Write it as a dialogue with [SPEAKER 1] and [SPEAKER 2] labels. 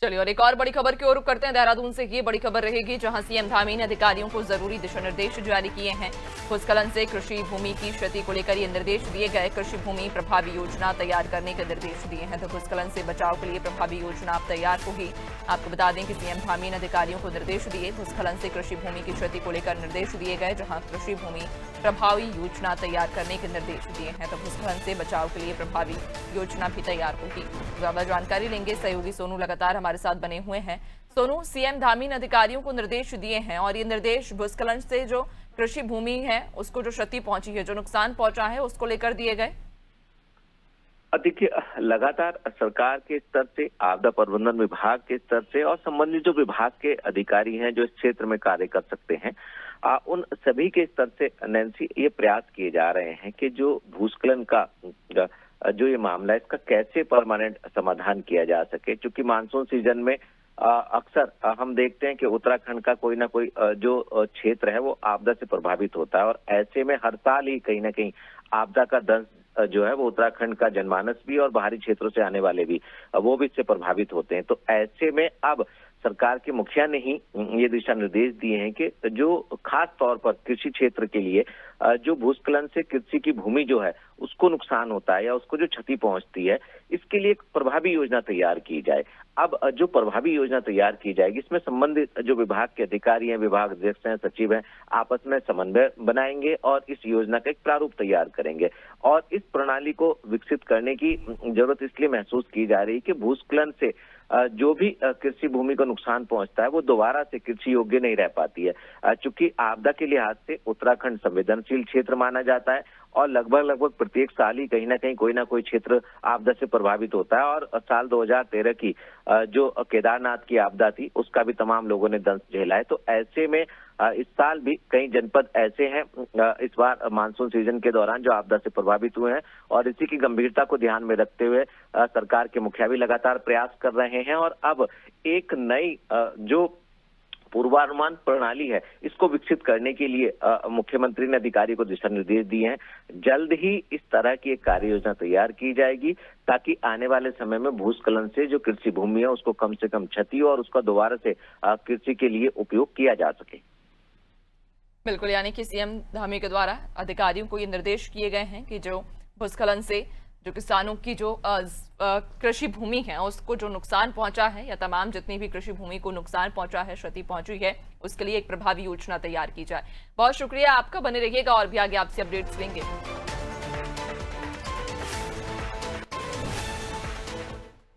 [SPEAKER 1] चलिए और एक और बड़ी खबर की ओर रुख करते हैं। देहरादून से ये बड़ी खबर रहेगी, जहां सीएम धामी ने अधिकारियों को जरूरी दिशा निर्देश जारी किए हैं। भूस्खलन से कृषि भूमि की क्षति को लेकर ये निर्देश दिए गए। कृषि भूमि प्रभावी योजना तैयार करने के निर्देश दिए हैं। तो भूस्खलन से बचाव के लिए प्रभावी योजना अब तैयार होगी। आपको बता दें कि सीएम धामी ने अधिकारियों को निर्देश दिए। भूस्खलन से कृषि भूमि की क्षति को लेकर निर्देश दिए गए, जहां कृषि भूमि प्रभावी योजना तैयार करने के निर्देश दिए हैं। तो भूस्खलन से बचाव के लिए प्रभावी योजना भी तैयार होगी। ज्यादा जानकारी लेंगे, सहयोगी सोनू लगातार हमारे साथ बने हुए हैं। सोनू, सीएम धामी ने अधिकारियों को निर्देश दिए हैं और ये निर्देश भूस्खलन से जो कृषि भूमि है उसको जो क्षति पहुंची है, जो नुकसान पहुंचा है, उसको लेकर दिए गए।
[SPEAKER 2] देखिए, लगातार सरकार के स्तर से, आपदा प्रबंधन विभाग के स्तर से और संबंधित जो विभाग के अधिकारी हैं जो इस क्षेत्र में कार्य कर सकते हैं, उन सभी के स्तर से नैन्सी ये प्रयास किए जा रहे हैं कि जो भूस्खलन का जो ये मामला है इसका कैसे परमानेंट समाधान किया जा सके। क्योंकि मानसून सीजन में अक्सर हम देखते हैं कि उत्तराखंड का कोई ना कोई जो क्षेत्र है वो आपदा से प्रभावित होता है और ऐसे में हर साल ही कहीं ना कहीं आपदा का दंश जो है वो उत्तराखंड का जनमानस भी और बाहरी क्षेत्रों से आने वाले भी वो भी इससे प्रभावित होते हैं। तो ऐसे में अब सरकार के मुखिया ने ही ये दिशा निर्देश दिए हैं कि जो खास तौर पर कृषि क्षेत्र के लिए जो भूस्खलन से कृषि की भूमि जो है उसको नुकसान होता है या उसको जो क्षति पहुंचती है, इसके लिए एक प्रभावी योजना तैयार की जाए। अब जो प्रभावी योजना तैयार की जाएगी इसमें संबंधित जो विभाग के अधिकारी हैं, विभाग अध्यक्ष हैं, सचिव हैं, आपस में समन्वय बनाएंगे और इस योजना का एक प्रारूप तैयार करेंगे। और इस प्रणाली को विकसित करने की जरूरत इसलिए महसूस की जा रही है कि भूस्खलन से जो भी कृषि भूमि को नुकसान पहुंचता है वो दोबारा से कृषि योग्य नहीं रह पाती है। चूंकि आपदा के लिहाज से उत्तराखंड संवेदनशील क्षेत्र माना जाता है और लगभग प्रत्येक साल ही कहीं ना कहीं कोई ना कोई क्षेत्र आपदा से प्रभावित होता है। और साल 2013 की जो केदारनाथ की आपदा थी उसका भी तमाम लोगों ने दंश झेला है। तो ऐसे में इस साल भी कई जनपद ऐसे हैं इस बार मानसून सीजन के दौरान जो आपदा से प्रभावित हुए हैं और इसी की गंभीरता को ध्यान में रखते हुए सरकार के मुखिया भी लगातार प्रयास कर रहे हैं। और अब एक नई जो पूर्वानुमान प्रणाली है इसको विकसित करने के लिए मुख्यमंत्री ने अधिकारी को दिशा निर्देश दिए हैं। जल्द ही इस तरह की एक कार्य योजना तैयार की जाएगी ताकि आने वाले समय में भूस्खलन से जो कृषि भूमि है उसको कम से कम क्षति हो और उसका दोबारा से कृषि के लिए उपयोग किया जा सके।
[SPEAKER 1] बिल्कुल, यानी कि सीएम धामी के द्वारा अधिकारियों को ये निर्देश किए गए हैं कि जो भूस्खलन से जो किसानों की जो कृषि भूमि है उसको जो नुकसान पहुंचा है या तमाम जितनी भी कृषि भूमि को नुकसान पहुंचा है, क्षति पहुंची है, उसके लिए एक प्रभावी योजना तैयार की जाए। बहुत शुक्रिया आपका, बने रहिएगा और भी आगे आपसे अपडेट्स लेंगे।